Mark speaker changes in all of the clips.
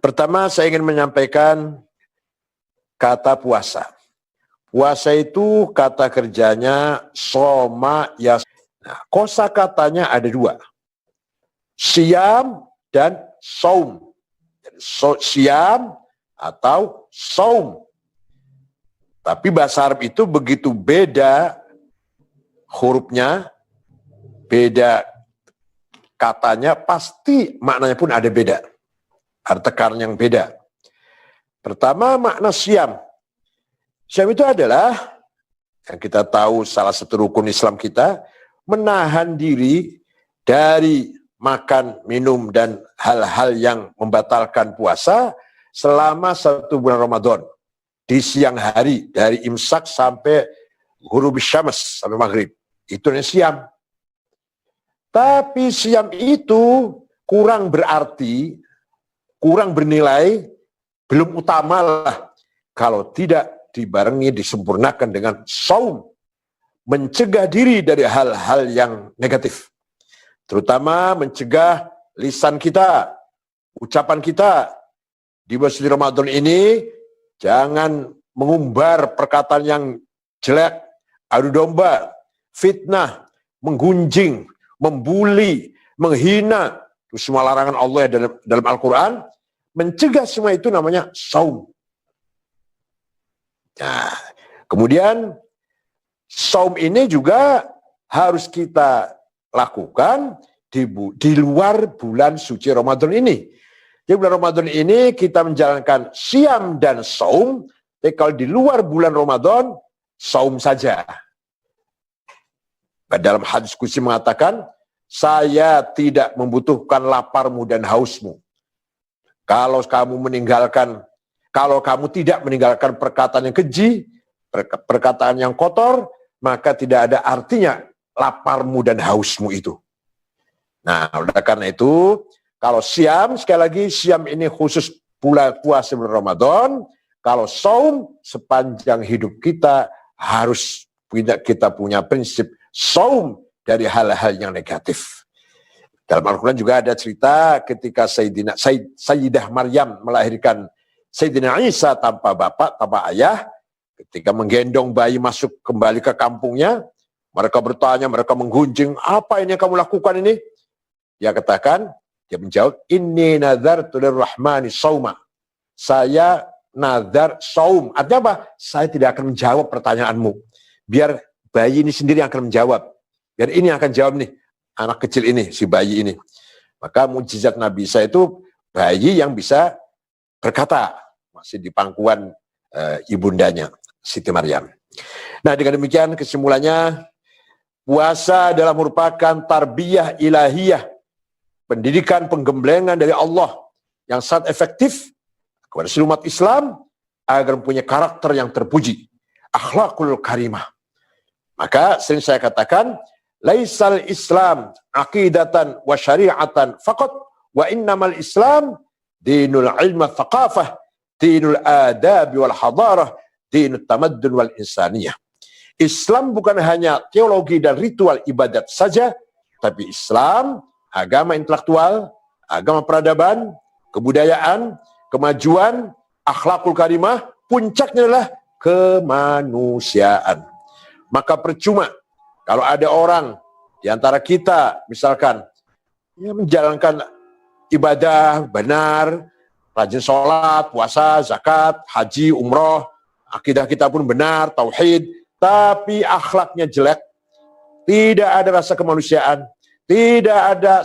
Speaker 1: Pertama, saya ingin menyampaikan kata puasa. Puasa itu kata kerjanya soma ya. Nah, kosa katanya ada dua. Siam dan saum. Siam atau saum. Tapi bahasa Arab itu begitu beda hurufnya, beda katanya, pasti maknanya pun ada beda. Ada tekanan yang beda. Pertama, makna siam. Siam itu adalah, yang kita tahu salah satu rukun Islam kita, menahan diri dari makan, minum, dan hal-hal yang membatalkan puasa selama 1 bulan Ramadan. Di siang hari, dari imsak sampai ghurub syams, sampai maghrib. Itu namanya siam. Tapi siam itu kurang berarti, kurang bernilai, belum utama lah kalau tidak dibarengi, disempurnakan dengan saum, mencegah diri dari hal-hal yang negatif, terutama mencegah lisan kita, ucapan kita. Di bulan suci Ramadan ini jangan mengumbar perkataan yang jelek, adu domba, fitnah, menggunjing, membuli, menghina. Itu semua larangan Allah dalam Al-Quran. Mencegah semua itu namanya saum. Nah, kemudian saum ini juga harus kita lakukan di luar bulan suci Ramadan ini. Di bulan Ramadan ini kita menjalankan siam dan saum. Tapi kalau di luar bulan Ramadan, saum saja. Dalam hadis qudsi mengatakan, saya tidak membutuhkan laparmu dan hausmu. Kalau kamu tidak meninggalkan perkataan yang keji, perkataan yang kotor, maka tidak ada artinya laparmu dan hausmu itu. Nah, oleh karena itu, kalau siam, sekali lagi, siam ini khusus bulan puasa bulan Ramadan. Kalau saum, sepanjang hidup kita harus kita punya prinsip saum dari hal-hal yang negatif. Dalam Al-Quran juga ada cerita ketika Sayyidah Maryam melahirkan Sayyidina Isa tanpa bapak, tanpa ayah. Ketika menggendong bayi masuk kembali ke kampungnya, mereka bertanya, mereka menggunjing, apa ini yang kamu lakukan ini? Dia menjawab, inni nazartu lirrahmani sauma. Saya nazar saum. Artinya apa? Saya tidak akan menjawab pertanyaanmu. Biar bayi ini sendiri yang akan menjawab. Biar ini yang akan jawab nih. Anak kecil ini, si bayi ini. Maka mukjizat Nabi Isa itu bayi yang bisa berkata, masih di pangkuan ibundanya, Siti Maryam. Nah, dengan demikian kesimpulannya, puasa adalah merupakan tarbiyah ilahiyah, pendidikan penggemblengan dari Allah yang sangat efektif kepada seluruh umat Islam agar mempunyai karakter yang terpuji, akhlakul karimah. Maka sering saya katakan, laisal Islam aqidatan wa syari'atan faqat wa innamal Islam dinul ilma thaqafah, dinul adab wal hadarah, dinul tamaddun wal insaniyah. Islam bukan hanya teologi dan ritual ibadat saja, tapi Islam agama intelektual, agama peradaban, kebudayaan, kemajuan, akhlakul karimah, puncaknya adalah kemanusiaan. Maka percuma kalau ada orang di antara kita, misalkan, menjalankan ibadah benar, rajin sholat, puasa, zakat, haji, umroh, akidah kita pun benar, tauhid, tapi akhlaknya jelek, tidak ada rasa kemanusiaan, tidak ada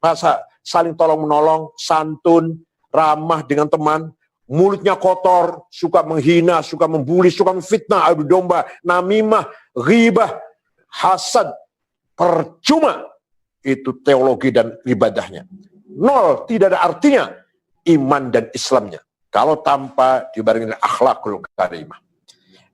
Speaker 1: rasa saling tolong-menolong, santun, ramah dengan teman, mulutnya kotor, suka menghina, suka membuli, suka memfitnah, adu domba, namimah, ghibah, hasad, percuma itu teologi dan ibadahnya. Nol, tidak ada artinya iman dan Islamnya kalau tanpa dibarengi dengan akhlakul karimah.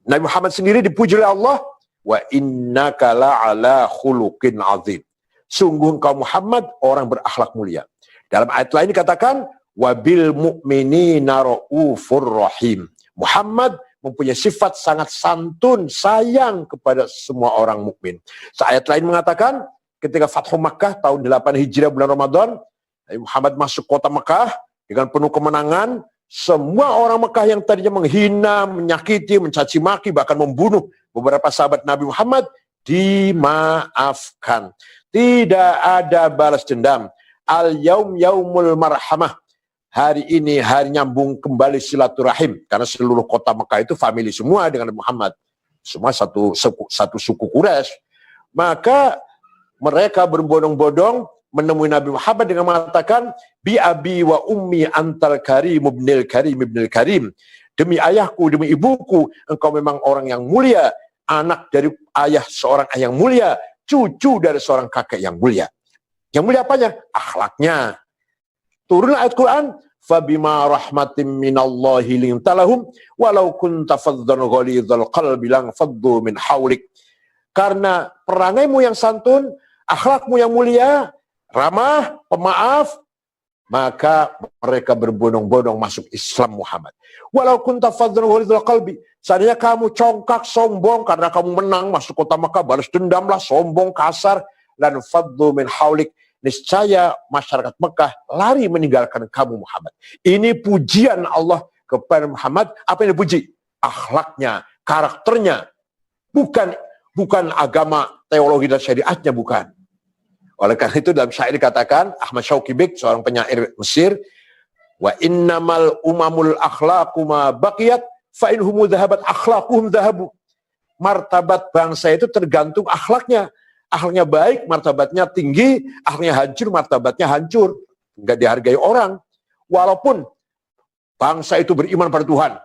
Speaker 1: Nabi Muhammad sendiri dipuji oleh Allah, wa innaka la'ala khuluqin azim. Sungguh engkau Muhammad orang berakhlak mulia. Dalam ayat lain dikatakan, wabil mu'minina ra'ufur rahim. Muhammad mempunyai sifat sangat santun, sayang kepada semua orang mukmin. Ayat lain mengatakan, ketika Fathu Makkah tahun 8 Hijriah bulan Ramadan, Nabi Muhammad masuk kota Makkah, dengan penuh kemenangan. Semua orang Mekah yang tadinya menghina, menyakiti, mencaci maki, bahkan membunuh beberapa sahabat Nabi Muhammad dimaafkan. Tidak ada balas dendam. Al-yaum yaumul marhamah. Hari ini hari nyambung kembali silaturahim. Karena seluruh kota Mekah itu famili semua dengan Muhammad. Semua satu suku Quraisy. Maka mereka berbondong-bondong menemui Nabi Muhammad dengan mengatakan, bi abi wa ummi antal karim ibnil karim ibnil karim. Demi ayahku, demi ibuku, engkau memang orang yang mulia, anak dari ayah seorang ayah yang mulia, cucu dari seorang kakek yang mulia. Yang mulia apanya? Akhlaknya. Turun ayat Quran, fabima rahmatim minallahi lintalahum walau kunta faddan ghalidhal qalbi lang faddu min haulik. Karena perangaimu yang santun, akhlakmu yang mulia, ramah, pemaaf, maka mereka berbondong-bondong masuk Islam Muhammad. Walau kunta faddan ghalidhal qalbi, seandainya kamu congkak, sombong karena kamu menang masuk kota Makkah, balas dendamlah, sombong, kasar, dan faddu min haulik, niscaya masyarakat Mekah lari meninggalkan kamu Muhammad. Ini pujian Allah kepada Muhammad. Apa yang dipuji? Akhlaknya, karakternya. Bukan agama, teologi dan syariatnya, bukan. Oleh karena itu dalam syair dikatakan, Ahmad Shauqi Beg, seorang penyair Mesir, wa innamal umamul akhlaqu ma baqiyat fa inhum dhahabat akhlaquhum dhahabu. Martabat bangsa itu tergantung akhlaknya. Akhlaknya baik, martabatnya tinggi, akhlaknya hancur, martabatnya hancur. Enggak dihargai orang. Walaupun bangsa itu beriman pada Tuhan,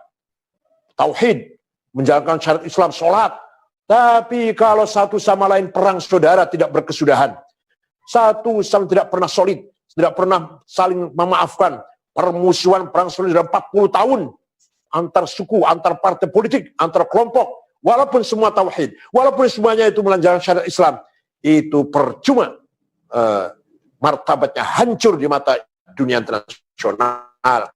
Speaker 1: tauhid, menjalankan syariat Islam, sholat, tapi kalau satu sama lain perang saudara tidak berkesudahan, satu sama tidak pernah solid, tidak pernah saling memaafkan, permusuhan perang saudara 40 tahun, antar suku, antar partai politik, antar kelompok, walaupun semua tauhid, walaupun semuanya itu menjalankan syariat Islam, itu percuma, martabatnya hancur di mata dunia internasional,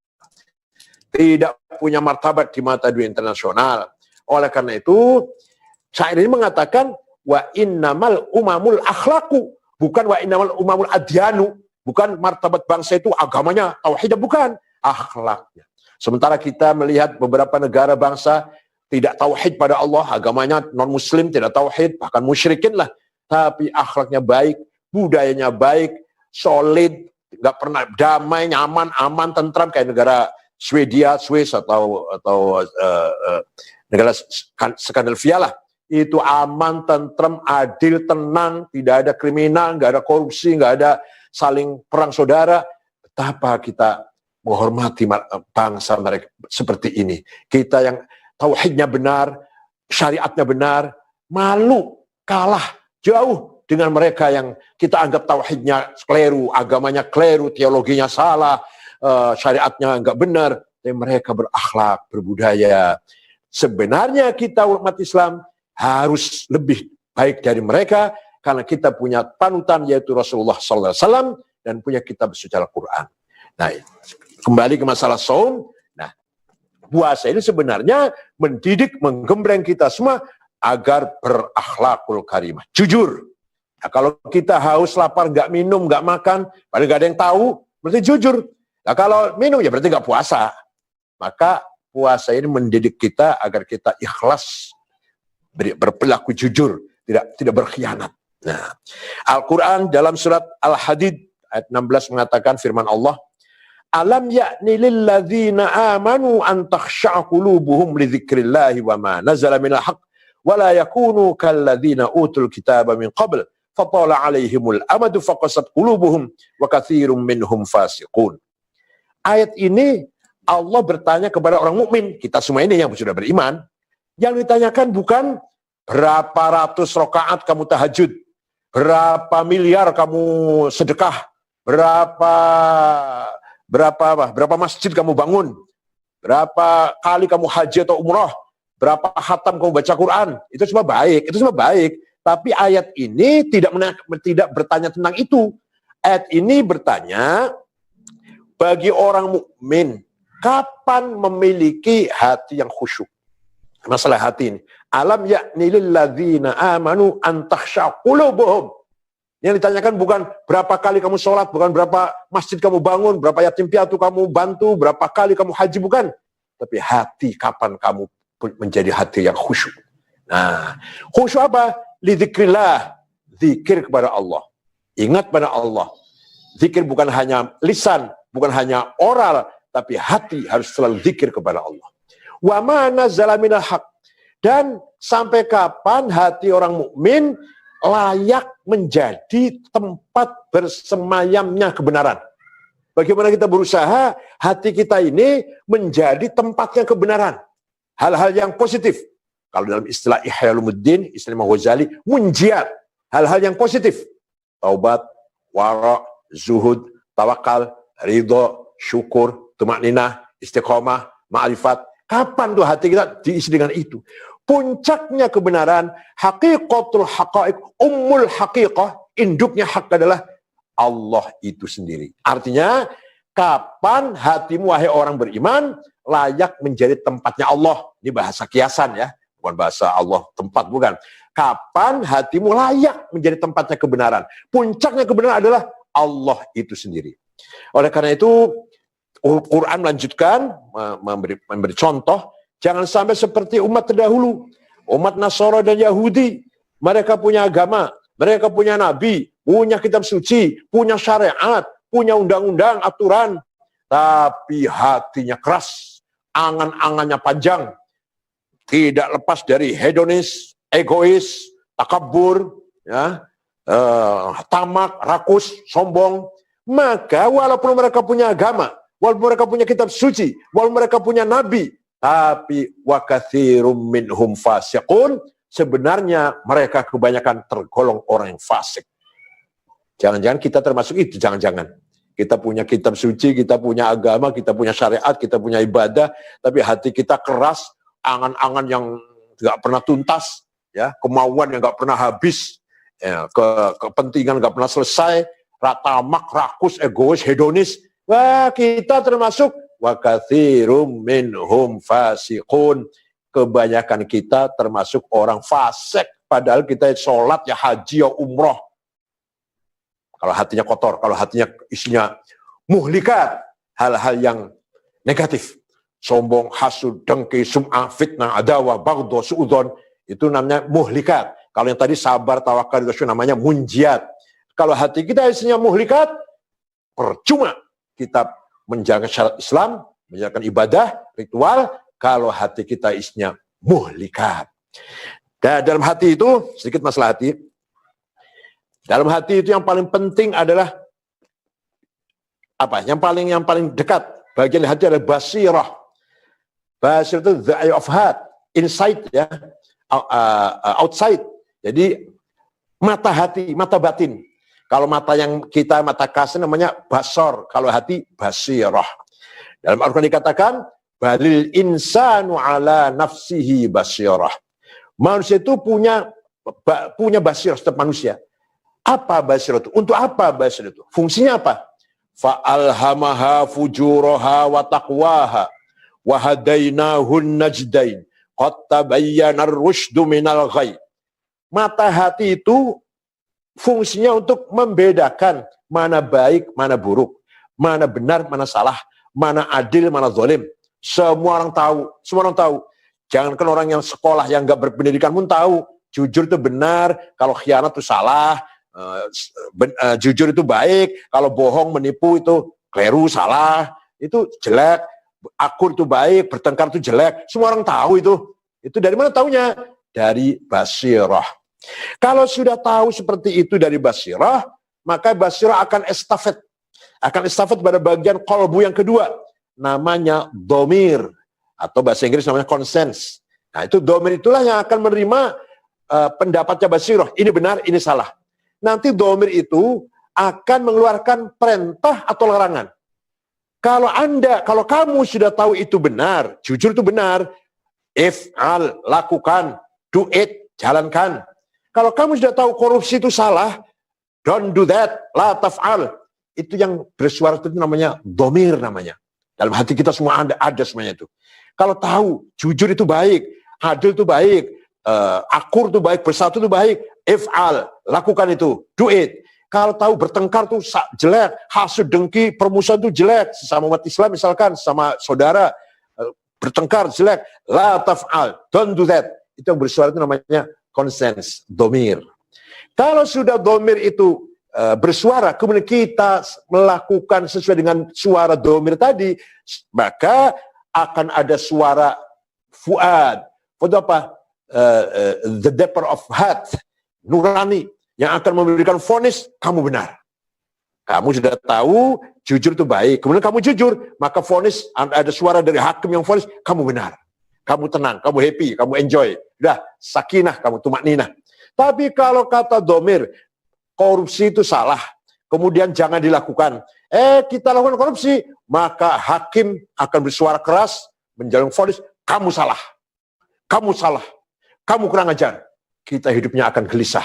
Speaker 1: tidak punya martabat di mata dunia internasional. Oleh karena itu, syair ini mengatakan wa innamal umamul akhlaqu, bukan wa innamal umamul adyanu, bukan martabat bangsa itu agamanya, tauhidnya, bukan, akhlaknya. Sementara kita melihat beberapa negara bangsa tidak tauhid pada Allah, agamanya non-muslim, tidak tauhid, bahkan musyrikin lah, tapi akhlaknya baik, budayanya baik, solid, nggak pernah damai, nyaman, aman, tentram kayak negara Swedia, Swiss atau negara Skandinavia lah. Itu aman, tentram, adil, tenang, tidak ada kriminal, nggak ada korupsi, nggak ada saling perang saudara. Betapa kita menghormati bangsa mereka seperti ini. Kita yang tauhidnya benar, syariatnya benar, malu kalah jauh dengan mereka yang kita anggap tauhidnya keliru, agamanya keliru, teologinya salah, syariatnya enggak benar, tapi mereka berakhlak, berbudaya. Sebenarnya kita umat Islam harus lebih baik dari mereka karena kita punya panutan yaitu Rasulullah SAW dan punya kitab suci Al-Quran. Nah, kembali ke masalah saum. Nah, puasa ini sebenarnya mendidik, menggembleng kita semua agar berakhlakul karimah, jujur. Nah, kalau kita haus, lapar, nggak minum, nggak makan, padahal nggak ada yang tahu, berarti jujur. Nah, kalau minum ya berarti nggak puasa. Maka puasa ini mendidik kita agar kita ikhlas, berperilaku jujur, tidak berkhianat. Nah, Al-Quran dalam surat Al-Hadid ayat 16 mengatakan firman Allah, alam ya'ni lilladzina amanu an takhsha'a qulubuhum li dzikrillahi wa ma nazala minal haqq wa la yakunu kalladzina utul kitaba min qabl fatala 'alaihimul amadu faqasat qulubuhum wa katsirum minhum fasiqun. Ayat ini Allah bertanya kepada orang mukmin, kita semua ini yang sudah beriman. Yang ditanyakan bukan berapa ratus rakaat kamu tahajud, berapa miliar kamu sedekah, berapa masjid kamu bangun, berapa kali kamu haji atau umrah, berapa khatam kamu baca Quran. Itu semua baik, Tapi ayat ini tidak bertanya tentang itu. Ayat ini bertanya bagi orang mukmin, kapan memiliki hati yang khusyuk? Masalah hati ini. Alam ya'ni lilladzina amanu an takhsha qulubuhum. Yang ditanyakan bukan berapa kali kamu sholat, bukan berapa masjid kamu bangun, berapa yatim piatu kamu bantu, berapa kali kamu haji, bukan. Tapi hati, kapan kamu menjadi hati yang khusyuk. Nah, khusyuk apa? Lidzikrillah, zikir kepada Allah. Ingat pada Allah. Zikir bukan hanya lisan, bukan hanya oral, tapi hati harus selalu zikir kepada Allah. Wa ma nazzala minal haq. Dan sampai kapan hati orang mukmin layak menjadi tempat bersemayamnya kebenaran. Bagaimana kita berusaha hati kita ini menjadi tempatnya kebenaran. Hal-hal yang positif. Kalau dalam istilah Ihya Ulumuddin, istilah Imam Ghazali, munjiat. Hal-hal yang positif. Taubat, wara, zuhud, tawakal, ridho, syukur, tumakninah, istiqomah, ma'rifat. Kapan tuh hati kita diisi dengan itu? Puncaknya kebenaran, haqiqatul haqa'iq, ummul haqiqah, induknya hak adalah Allah itu sendiri. Artinya, kapan hatimu wahai orang beriman layak menjadi tempatnya Allah? Ini bahasa kiasan ya, bukan bahasa Allah tempat, bukan. Kapan hatimu layak menjadi tempatnya kebenaran? Puncaknya kebenaran adalah Allah itu sendiri. Oleh karena itu, Quran melanjutkan, memberi contoh, jangan sampai seperti umat terdahulu. Umat Nasara dan Yahudi, mereka punya agama, mereka punya nabi, punya kitab suci, punya syariat, punya undang-undang, aturan, tapi hatinya keras, angan-angannya panjang, tidak lepas dari hedonis, egois, takabur, ya, tamak, rakus, sombong. Maka walaupun mereka punya agama, walaupun mereka punya kitab suci, walaupun mereka punya nabi, tapi wa katsirum minhum fasiqun, sebenarnya mereka kebanyakan tergolong orang yang fasik. Jangan-jangan kita termasuk itu, jangan-jangan. Kita punya kitab suci, kita punya agama, kita punya syariat, kita punya ibadah, tapi hati kita keras, angan-angan yang nggak pernah tuntas, ya, kemauan yang nggak pernah habis, ya, kepentingan nggak pernah selesai, tamak, rakus, egois, hedonis. Wah, kita termasuk wa katsirum minhum fasiqun. Kebanyakan kita termasuk orang fasik, padahal kita sholat, ya haji, ya umroh. Kalau hatinya kotor, kalau hatinya isinya muhlikat, hal-hal yang negatif, sombong, hasud, dengki, sum'ah, fitnah, adawah, baghdha, su'udzon, itu namanya muhlikat. Kalau yang tadi sabar, tawakal, itu namanya munjiat. Kalau hati kita isinya muhlikat, percuma kita menjalankan syariat Islam, menjalankan ibadah, ritual, kalau hati kita isinya muhlikat. Dan dalam hati itu, sedikit masalah hati, dalam hati itu yang paling penting adalah apa? Yang paling dekat bagian hati adalah basirah. Basirah itu the eye of heart, inside ya, outside. Jadi mata hati, mata batin. Kalau mata yang kita mata kasar namanya basar, kalau hati basirah. Dalam Al-Quran dikatakan balil insanu ala nafsihi basirah. Manusia itu punya basirah, setiap manusia. Apa basirah itu? Untuk apa basirah itu? Fungsinya apa? Fa'alhamaha fujuraha wa taqwaha wa hadainahun najdain qad tabayyana ar-rusydu minal ghayy. Mata hati itu fungsinya untuk membedakan mana baik, mana buruk, mana benar, mana salah, mana adil, mana zalim. Semua orang tahu. Jangankan orang yang sekolah, yang nggak berpendidikan pun tahu. Jujur itu benar, kalau khianat itu salah, jujur itu baik, kalau bohong, menipu itu keliru, salah, itu jelek, akur itu baik, bertengkar itu jelek. Semua orang tahu itu. Itu dari mana taunya? Dari basirah. Kalau sudah tahu seperti itu dari basirah, maka basirah akan estafet pada bagian qalbu yang kedua, namanya dhamir, atau bahasa Inggris namanya conscience. Nah, itu dhamir itulah yang akan menerima pendapatnya basirah, ini benar, ini salah. Nanti dhamir itu akan mengeluarkan perintah atau larangan. Kalau kamu sudah tahu itu benar, jujur itu benar, if'al, lakukan, do it, jalankan. Kalau kamu sudah tahu korupsi itu salah, don't do that, la taf'al. Itu yang bersuara itu namanya dhamir namanya. Dalam hati kita semua ada semuanya itu. Kalau tahu, jujur itu baik, adil itu baik, akur itu baik, bersatu itu baik, if'al, lakukan itu, do it. Kalau tahu bertengkar tuh jelek, hasud, dengki, permusuhan tuh jelek. Sesama umat Islam misalkan, sama saudara bertengkar jelek. La taf'al, don't do that. Itu yang bersuara itu namanya konsens, domir. Kalau sudah domir itu bersuara, kemudian kita melakukan sesuai dengan suara domir tadi, maka akan ada suara fuad. Itu apa? The depth of heart, nurani, yang akan memberikan vonis, kamu benar. Kamu sudah tahu, jujur itu baik. Kemudian kamu jujur, maka vonis, ada suara dari hakim yang vonis, kamu benar. Kamu tenang, kamu happy, kamu enjoy. Udah, sakinah, kamu tumakninah. Tapi kalau kata domir, korupsi itu salah, kemudian jangan dilakukan. Kita lakukan korupsi, maka hakim akan bersuara keras, menjalin vonis, kamu salah. Kamu salah. Kamu kurang ajar. Kita hidupnya akan gelisah.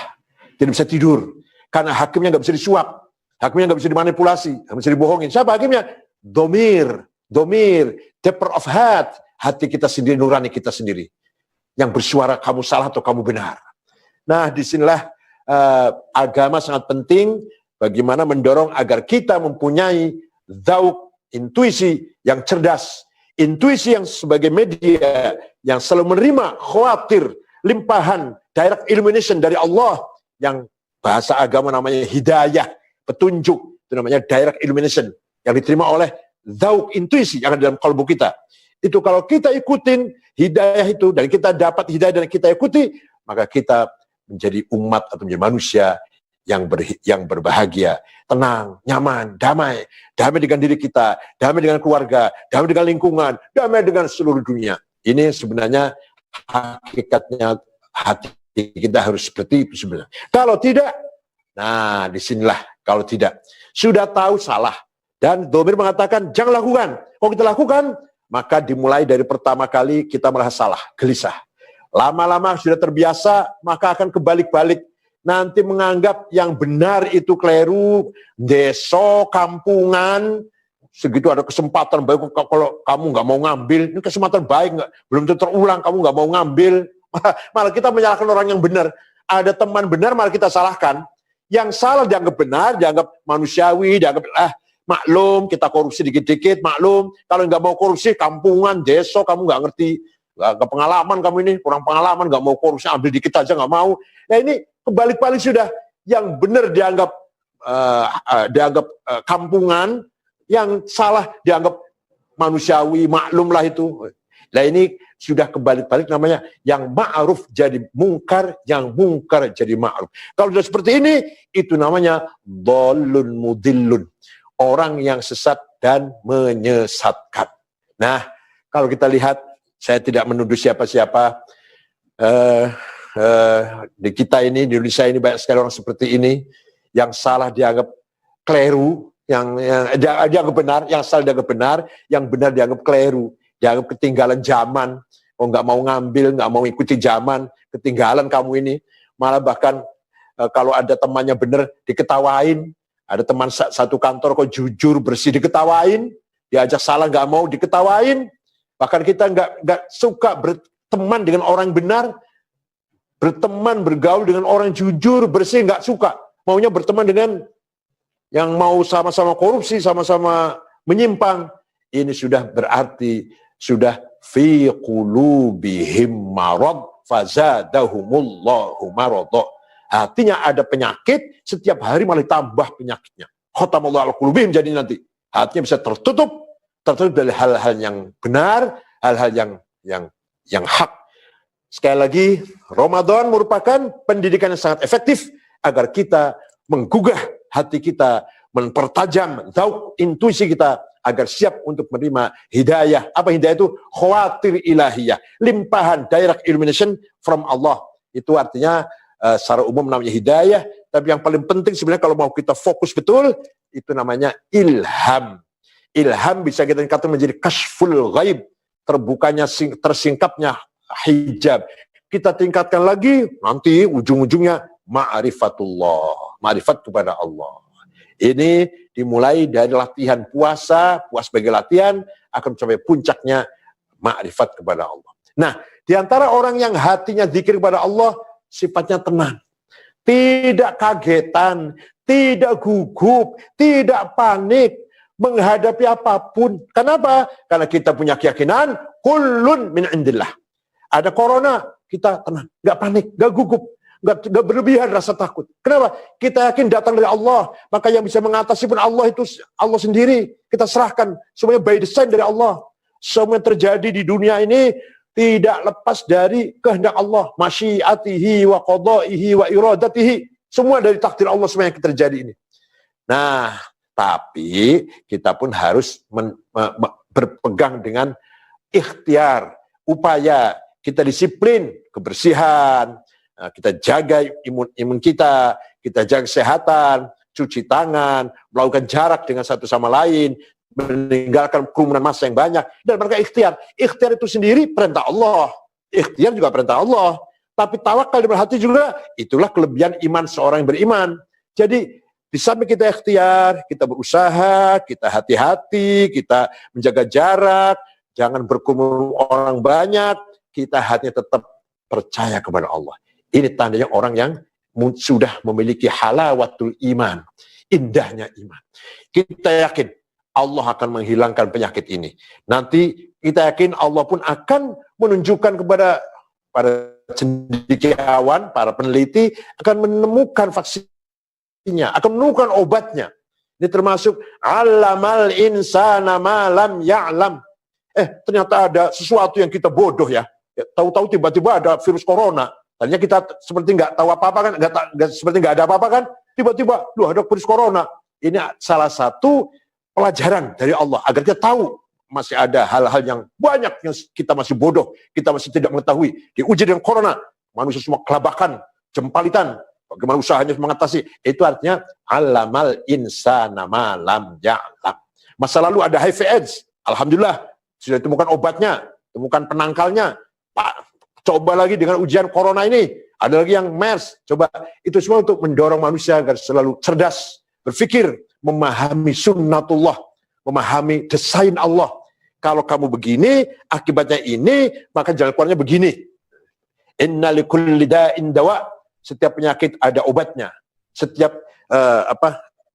Speaker 1: Tidak bisa tidur. Karena hakimnya nggak bisa disuap. Hakimnya nggak bisa dimanipulasi. Nggak bisa dibohongin. Siapa hakimnya? Domir. Domir. Depth of heart. Hati kita sendiri, nurani kita sendiri. Yang bersuara kamu salah atau kamu benar. Nah, disinilah agama sangat penting. Bagaimana mendorong agar kita mempunyai zauk, intuisi yang cerdas. Intuisi yang sebagai media yang selalu menerima khawatir, limpahan, direct illumination dari Allah. Yang bahasa agama namanya hidayah, petunjuk, itu namanya direct illumination, yang diterima oleh zauk, intuisi yang ada dalam kalbu kita. Itu kalau kita ikutin hidayah itu, dan kita dapat hidayah dan kita ikuti, maka kita menjadi umat atau menjadi manusia yang berbahagia, tenang, nyaman, damai dengan diri kita, damai dengan keluarga, damai dengan lingkungan, damai dengan seluruh dunia. Ini sebenarnya hakikatnya hati kita harus seperti itu sebenarnya. Kalau tidak, nah disinilah kalau tidak. Sudah tahu salah. Dan domir mengatakan, jangan lakukan. Kalau kita lakukan, maka dimulai dari pertama kali kita merasa salah, gelisah. Lama-lama sudah terbiasa, maka akan kebalik-balik. Nanti menganggap yang benar itu keliru, desa, kampungan, segitu ada kesempatan baik kalau kamu nggak mau ngambil, ini kesempatan baik nggak, belum tentu terulang, kamu nggak mau ngambil. Malah kita menyalahkan orang yang benar. Ada teman benar malah kita salahkan. Yang salah dianggap benar, dianggap manusiawi, dianggap maklum, kita korupsi dikit-dikit, maklum. Kalau nggak mau korupsi, kampungan, desa, kamu nggak ngerti, nggak pengalaman kamu ini, kurang pengalaman, nggak mau korupsi, ambil dikit aja nggak mau. Nah ini kebalik-balik sudah. Yang benar dianggap kampungan, yang salah dianggap manusiawi, maklum lah itu. Nah ini sudah kebalik-balik namanya, yang ma'ruf jadi mungkar, yang mungkar jadi ma'ruf. Kalau sudah seperti ini, itu namanya dhalun mudillun. Orang yang sesat dan menyesatkan. Nah, kalau kita lihat, saya tidak menuduh siapa-siapa, di kita ini, di Indonesia ini banyak sekali orang seperti ini, yang salah dianggap keliru, yang dianggap benar, yang salah dianggap benar, yang benar dianggap keliru. Dianggap ketinggalan zaman, nggak mau ngambil, nggak mau ikuti zaman, ketinggalan kamu ini. Malah bahkan kalau ada temannya benar, diketawain. Ada teman satu kantor kok jujur, bersih, diketawain. Diajak salah, nggak mau, diketawain. Bahkan kita nggak suka berteman dengan orang benar, berteman, bergaul dengan orang jujur, bersih, nggak suka. Maunya berteman dengan yang mau sama-sama korupsi, sama-sama menyimpang. Ini sudah berarti sudah fi qulubihim marad fazadahumullahu marada. Artinya ada penyakit, setiap hari malah tambah penyakitnya. Khatamallahu ala qulubihim, jadi nanti hatinya bisa tertutup dari hal-hal yang benar, hal-hal yang hak. Sekali lagi, Ramadan merupakan pendidikan yang sangat efektif agar kita menggugah hati kita, mempertajam zauk, intuisi kita, agar siap untuk menerima hidayah. Apa hidayah itu? Khawatir ilahiyah, limpahan direct illumination from Allah. Itu artinya secara umum namanya hidayah, tapi yang paling penting sebenarnya kalau mau kita fokus betul, itu namanya ilham. Ilham bisa kita katakan menjadi kashful ghaib, terbukanya, tersingkapnya hijab. Kita tingkatkan lagi, nanti ujung-ujungnya ma'rifatullah, ma'rifat kepada Allah. Ini dimulai dari latihan puasa sebagai latihan akan mencapai puncaknya ma'rifat kepada Allah. Nah, di antara orang yang hatinya zikir kepada Allah, sifatnya tenang. tidak kagetan, tidak gugup, tidak panik menghadapi apapun. Kenapa? Karena kita punya keyakinan kullun min indillah. Ada corona, kita tenang, nggak panik, nggak gugup, nggak berlebihan rasa takut. Kenapa? Kita yakin datang dari Allah, maka yang bisa mengatasi pun Allah, itu Allah sendiri. Kita serahkan semuanya by design dari Allah. Semua yang terjadi di dunia ini tidak lepas dari kehendak Allah, masyiatihi wa qadaihi wa iradatihi. Semua dari takdir Allah semua yang terjadi ini. Nah, tapi kita pun harus berpegang dengan ikhtiar, upaya. Kita disiplin, kebersihan, kita jaga imun kita jaga kesehatan, cuci tangan, melakukan jarak dengan satu sama lain, meninggalkan kerumunan massa yang banyak, dan mereka ikhtiar. Ikhtiar itu sendiri perintah Allah. Ikhtiar juga perintah Allah. Tapi tawakal di hati juga, itulah kelebihan iman seorang yang beriman. Jadi, di samping kita ikhtiar, kita berusaha, kita hati-hati, kita menjaga jarak, jangan berkumpul orang banyak, kita hatinya tetap percaya kepada Allah. Ini tandanya orang yang sudah memiliki halawatul iman, indahnya iman. Kita yakin Allah akan menghilangkan penyakit ini. Nanti kita yakin Allah pun akan menunjukkan kepada para cendekiawan, para peneliti, akan menemukan vaksinnya, akan menemukan obatnya. Ini termasuk alamal insana ma lam ya'lam. Ternyata ada sesuatu yang kita bodoh ya. Tahu-tahu tiba-tiba ada virus corona. Tadinya kita seperti nggak tahu apa-apa kan, seperti nggak ada apa-apa kan. Tiba-tiba, ada virus corona. Ini salah satu pelajaran dari Allah agar kita tahu masih ada hal-hal yang banyak yang kita masih bodoh, kita masih tidak mengetahui. Diuji dengan corona, manusia semua kelabakan, jempalitan. Bagaimana usahanya mengatasi? Itu artinya alamal insana ma lam ya'lam. Masa lalu ada HIV/AIDS, alhamdulillah sudah ditemukan obatnya, temukan penangkalnya. Pak, coba lagi dengan ujian corona ini. Ada lagi yang MERS. Coba, itu semua untuk mendorong manusia agar selalu cerdas, berpikir, memahami sunnatullah, memahami desain Allah. Kalau kamu begini, akibatnya ini, maka jalan keluarnya begini. Inna likulli da'in dawa. Setiap penyakit ada obatnya. Setiap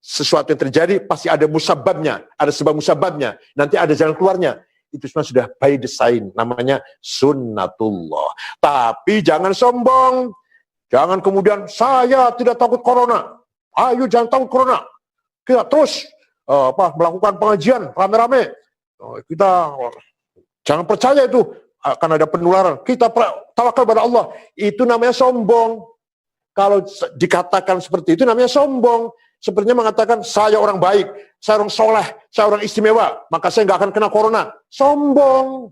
Speaker 1: sesuatu yang terjadi pasti ada musababnya, ada sebab musababnya. Nanti ada jalan keluarnya. Itu semua sudah by design, namanya sunnatullah. Tapi jangan sombong, jangan kemudian saya tidak takut corona. Ayo jangan takut corona. Kita terus melakukan pengajian rame-rame. Kita jangan percaya itu akan ada penularan. Kita tawakal pada Allah. Itu namanya sombong. Kalau dikatakan seperti itu namanya sombong. Sepertinya mengatakan, saya orang baik, saya orang soleh, saya orang istimewa, maka saya nggak akan kena corona. Sombong.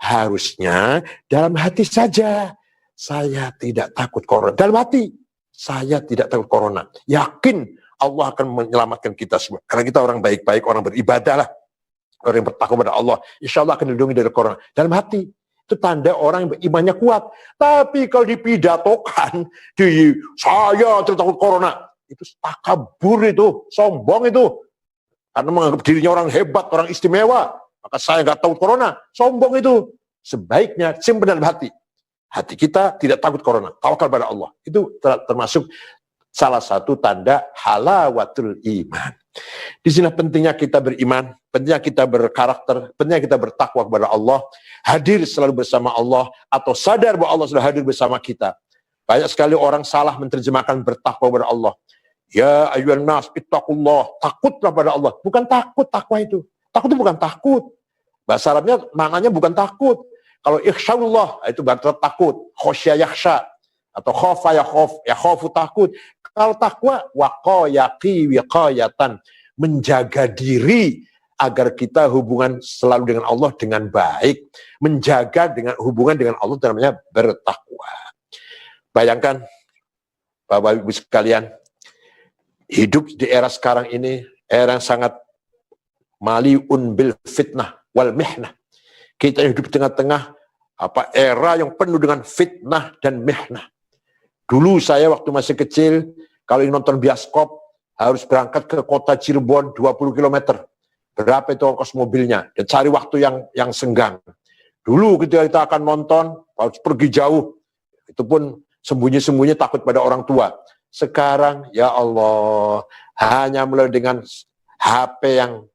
Speaker 1: Harusnya dalam hati saja, saya tidak takut corona. Dalam hati, saya tidak takut corona. Yakin Allah akan menyelamatkan kita semua. Karena kita orang baik-baik, orang beribadah lah. Orang yang bertakwa kepada Allah, insya Allah akan dilindungi dari corona. Dalam hati, itu tanda orang yang berimannya kuat. Tapi kalau dipidatokan, saya tidak takut corona, itu takabur, itu sombong itu, karena menganggap dirinya orang hebat, orang istimewa, maka saya nggak tahu corona, sombong itu. Sebaiknya simpan dalam hati kita tidak takut corona, tawakal pada Allah. Itu termasuk salah satu tanda halawatul iman. Di sini pentingnya kita beriman, pentingnya kita berkarakter, pentingnya kita bertakwa kepada Allah, hadir selalu bersama Allah, atau sadar bahwa Allah sudah hadir bersama kita. Banyak sekali orang salah menerjemahkan bertakwa kepada Allah. Ya ayyuhan nas ittaqullah, takutlah pada Allah. Bukan takut, takwa itu. Takut itu bukan takut. Bahasa Arabnya maknanya bukan takut. Kalau ikhsyallah itu berarti takut. Khosya yakhsha atau khofa yakhofu takut. Kalau takwa waqayaqi wiqayatan, menjaga diri agar kita hubungan selalu dengan Allah dengan baik. Menjaga dengan hubungan dengan Allah itu namanya bertakwa. Bayangkan Bapak Ibu sekalian, hidup di era sekarang ini, era yang sangat maliun bil fitnah wal mihnah. Kita hidup di tengah-tengah era yang penuh dengan fitnah dan mihnah. Dulu saya waktu masih kecil, kalau ingin nonton bioskop, harus berangkat ke kota Cirebon 20 km. Berapa itu ongkos mobilnya? Dan cari waktu yang senggang. Dulu ketika kita akan nonton, harus pergi jauh. Itu pun sembunyi-sembunyi takut pada orang tua. Sekarang, ya Allah, hanya melalui dengan HP yang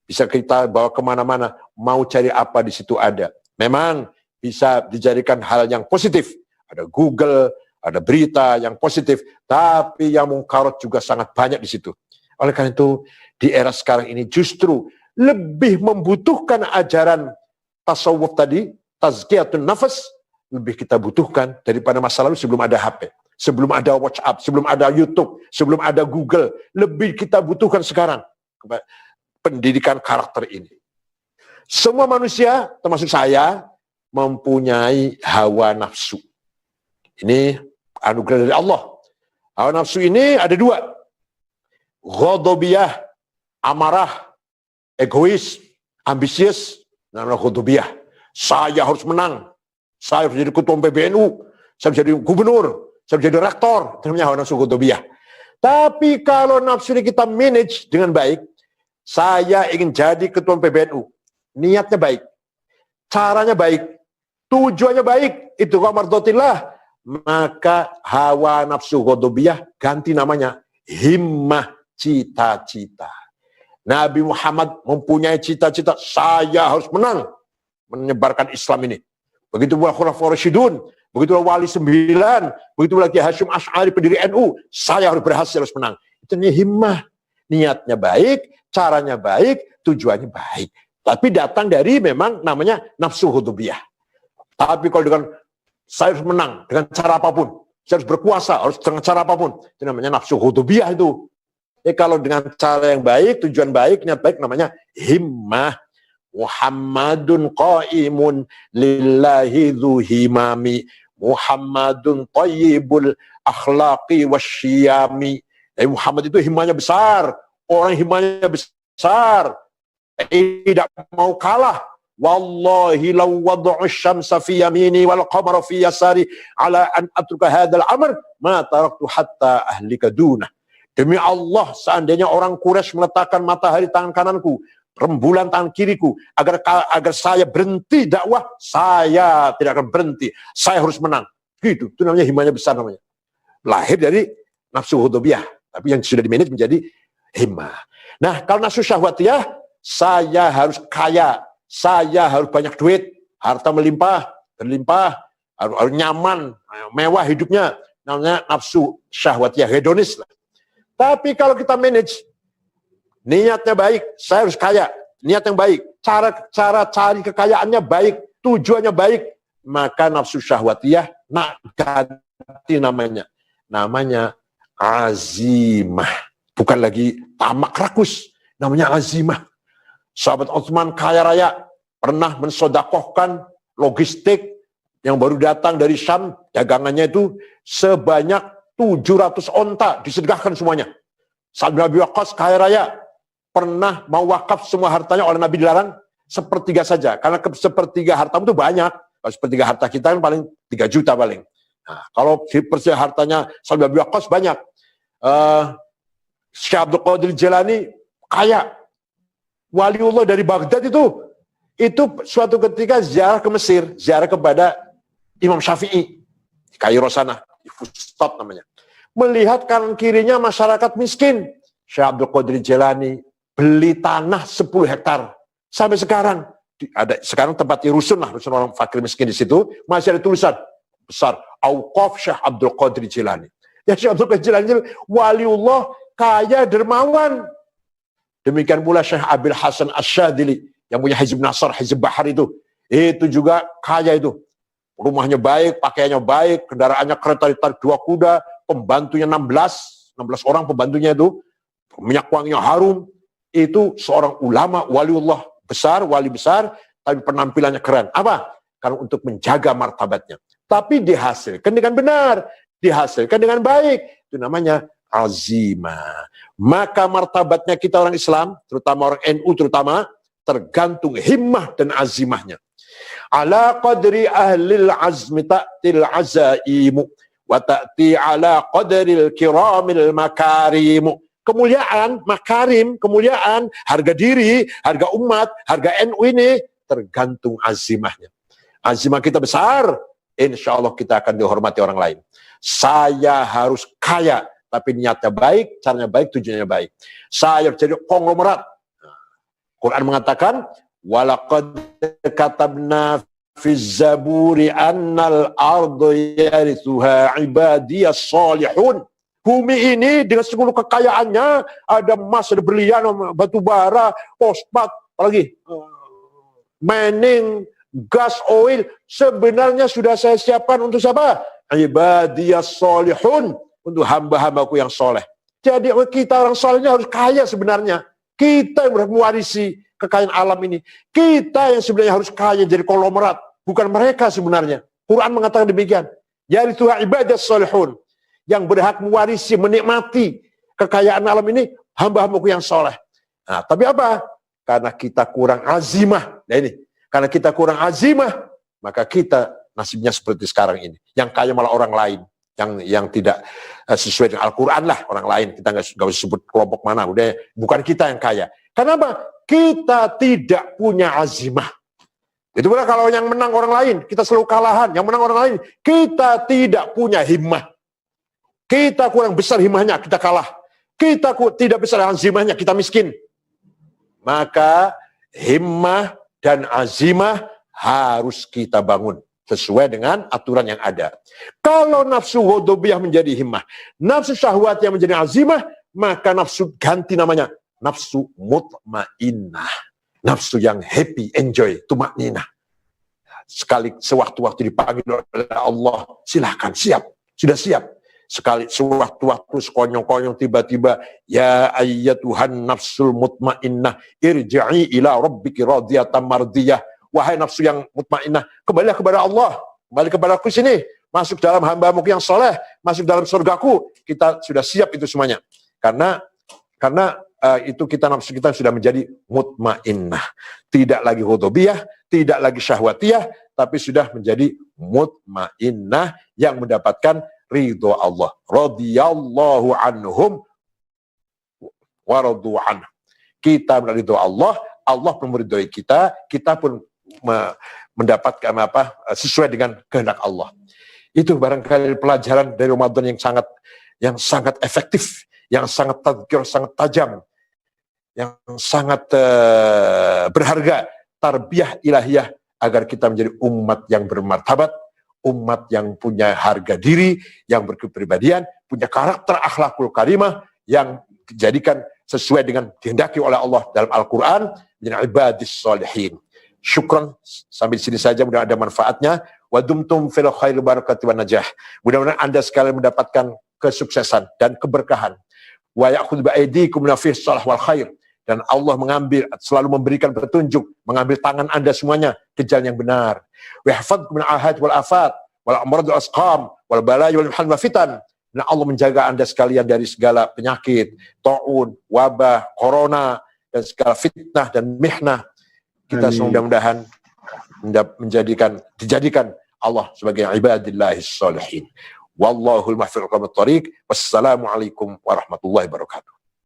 Speaker 1: bisa kita bawa kemana-mana, mau cari apa di situ ada. Memang bisa dijadikan hal yang positif. Ada Google, ada berita yang positif, tapi yang mungkarat juga sangat banyak di situ. Oleh karena itu, di era sekarang ini justru lebih membutuhkan ajaran tasawuf tadi, tazkiyatun nafas, lebih kita butuhkan daripada masa lalu sebelum ada HP, sebelum ada WhatsApp, sebelum ada YouTube, sebelum ada Google. Lebih kita butuhkan sekarang pendidikan karakter ini. Semua manusia, termasuk saya, mempunyai hawa nafsu. Ini anugerah dari Allah. Hawa nafsu ini ada dua. Ghadabiyah, amarah, egois, ambisius, namanya ghadabiyah. Saya harus menang. Saya harus jadi ketua PBNU. Saya harus jadi gubernur. Saya harus jadi rektor. Itu namanya hawa nafsu ghadabiyah. Tapi kalau nafsu ini kita manage dengan baik, saya ingin jadi ketua PBNU. Niatnya baik. Caranya baik. Tujuannya baik. Itu mardhatillah. Maka hawa nafsu ghadabiyah ganti namanya himmah, cita-cita. Nabi Muhammad mempunyai cita-cita, saya harus menang menyebarkan Islam ini. Begitu pula Khulafaur Rasyidun, begitu pula Wali 9, begitu pula Kiai Hasyim Asy'ari pendiri NU, saya harus berhasil, harus menang. Itu himmah. Niatnya baik, caranya baik, tujuannya baik. Tapi datang dari memang namanya nafsu ghadabiyah. Tapi kalau dengan saya harus menang dengan cara apapun, saya harus berkuasa, harus dengan cara apapun, itu namanya nafsu ghadabiyah itu. Kalau dengan cara yang baik, tujuan baik, niat baik, namanya himmah. Muhammadun qaimun lillahi dhu himami, Muhammadun tayyibul akhlaqi wasyiyami. Muhammad itu himmahnya besar, orang himmahnya besar, tidak mau kalah. Wallahi law wad'u syamsa fi yamini wal qamara fi yasari ala an atruka hadzal amr ma taraktu hatta ahlika dunah. Demi Allah, seandainya orang Quraisy meletakkan matahari tangan kananku, rembulan tangan kiriku, agar saya berhenti dakwah, saya tidak akan berhenti. Saya harus menang. Gitu. Itu namanya himmahnya besar namanya. Lahir dari nafsu ghadabiyah, tapi yang sudah dimanage menjadi himmah. Nah, kalau nafsu syahwatiyah, saya harus kaya, saya harus banyak duit, harta melimpah, berlimpah, harus nyaman, mewah hidupnya. Namanya nafsu syahwatiyah, hedonis lah. Tapi kalau kita manage, niatnya baik, saya harus kaya, niat yang baik, cara cari kekayaannya baik, tujuannya baik, maka nafsu syahwatiyah ganti namanya azimah, bukan lagi tamak rakus, namanya azimah. Sahabat Utsman kaya raya, pernah mensodakohkan logistik yang baru datang dari Syam, dagangannya itu sebanyak 700 onta disedekahkan semuanya. Sa'ad bin Abi Waqqas kaya raya, pernah mau wakaf semua hartanya, oleh Nabi dilarang sepertiga saja, karena sepertiga hartamu itu banyak. Kalau sepertiga harta kita kan paling 3 juta paling. Nah, kalau sepertiga hartanya Sa'ad bin Abi Waqqas banyak. Syekh Abdul Qadir Jilani kaya, waliullah dari Baghdad itu suatu ketika ziarah ke Mesir, ziarah kepada Imam Syafi'i di Kairo sana, di Fustat namanya. Melihat kanan kirinya masyarakat miskin, Syekh Abdul Qadir Jilani beli tanah 10 hektar. Sampai sekarang sekarang tempat rusun orang fakir miskin di situ, masih ada tulisan besar, Auqaf Syekh Abdul Qadir Jilani. Ya, Syekh Abdul Qadir Jilani waliullah, kaya, dermawan. Demikian pula Syekh Abil Hasan Asy-Syadzili yang punya Hizb Nasr, Hizb Bahar itu juga kaya itu. Rumahnya baik, pakaiannya baik, kendaraannya kereta ditarik 2 kuda, pembantunya 16 orang pembantunya itu, minyak wanginya harum. Itu seorang ulama, waliullah besar, wali besar, tapi penampilannya keren. Apa? Karena untuk menjaga martabatnya. Tapi dihasilkan dengan benar, dihasilkan dengan baik. Itu namanya azimah. Maka martabatnya kita orang Islam, terutama orang NU terutama, tergantung himmah dan azimahnya. Ala qadri ahlil azmi ta'til azaimu wa ta'ti ala qadril kiramil makarimu. Kemuliaan, makarim, kemuliaan, harga diri, harga umat, harga NU ini tergantung azimahnya. Azimah kita besar, insya Allah kita akan dihormati orang lain. Saya harus kaya, tapi niatnya baik, caranya baik, tujuannya baik. Saya jadi konglomerat. Quran mengatakan, walaqad katabna fi zaburi annal ardu yarithuha ibadiyas salihun. Bumi ini dengan seluruh kekayaannya, ada emas, ada berlian, batu bara, fosfat, apalagi mining, gas, oil, sebenarnya sudah saya siapkan untuk siapa? Ibadiyas solihun, untuk hamba-hambaku yang soleh. Jadi kita orang solehnya harus kaya sebenarnya. Kita yang mewarisi kekayaan alam ini. Kita yang sebenarnya harus kaya jadi konglomerat. Bukan mereka sebenarnya. Quran mengatakan demikian. Yaitu ibadiyas solihun. Yang berhak mewarisi, menikmati kekayaan alam ini, hamba-hambaku yang soleh. Nah, tapi apa? Karena kita kurang azimah. Nah ini, karena kita kurang azimah, maka kita nasibnya seperti sekarang ini. Yang kaya malah orang lain. Yang tidak sesuai dengan Al-Quran lah, orang lain. Kita nggak usah sebut kelompok mana. Udah, bukan kita yang kaya. Kenapa? Kita tidak punya azimah. Itu benar kalau yang menang orang lain, kita selalu kalahan. Yang menang orang lain, kita tidak punya himmah. Kita kurang besar himmahnya, kita kalah. Kita tidak besar azimahnya, kita miskin. Maka himmah dan azimah harus kita bangun sesuai dengan aturan yang ada. Kalau nafsu ghadabiyah menjadi himmah, nafsu syahwatnya menjadi azimah, maka nafsu ganti namanya nafsu mutmainnah. Nafsu yang happy, enjoy, tumakninah. Sekali sewaktu-waktu dipanggil oleh Allah, silahkan, siap, sudah siap. Sekali sewaktu-waktu sekonyong-konyong tiba-tiba, ya ayyatuhan nafsul mutmainnah irji'i ila rabbiki radiyatan mardiyah. Wahai nafsu yang mutmainnah, kembalilah kepada Allah, kembali kepada aku sini, masuk dalam hamba-Mu yang soleh, masuk dalam surgaku. Kita sudah siap itu semuanya. Karena itu nafsu kita sudah menjadi mutmainnah. Tidak lagi ghadabiyah, tidak lagi syahwatiyah, tapi sudah menjadi mutmainnah yang mendapatkan ridho Allah. Radiyallahu anhum wa radu anhu. Kita meridhoi Allah, Allah pun meridhoi kita, kita pun mendapatkan sesuai dengan kehendak Allah. Itu barangkali pelajaran dari Ramadan yang sangat efektif, yang sangat tadzkir, sangat tajam, yang sangat berharga, tarbiyah ilahiyah agar kita menjadi umat yang bermartabat, umat yang punya harga diri, yang berkepribadian, punya karakter akhlakul karimah, yang dijadikan sesuai dengan dihendaki oleh Allah dalam Al-Quran, menjadi ibadis solihin. Syukran, sampai di sini saja, mudah-mudahan ada manfaatnya. Wa dumtum fil khair barakati wa najah. Mudah-mudahan Anda sekalian mendapatkan kesuksesan dan keberkahan. Wa ya'khudh bi'aidikum nafis salah wal khair. Dan Allah selalu memberikan petunjuk, mengambil tangan Anda semuanya ke jalan yang benar. Wahfadkum min ahad wal afat wal amrad wal asqam wal balaya wal mihal wal fitan. Dan Allah menjaga Anda sekalian dari segala penyakit, taun, wabah, corona, dan segala fitnah dan mihnah. Kita mudah-mudahan dijadikan Allah sebagai ibadillahis salihin. Wallahul mahfiq wa tariq. Wassalamualaikum warahmatullahi wabarakatuh.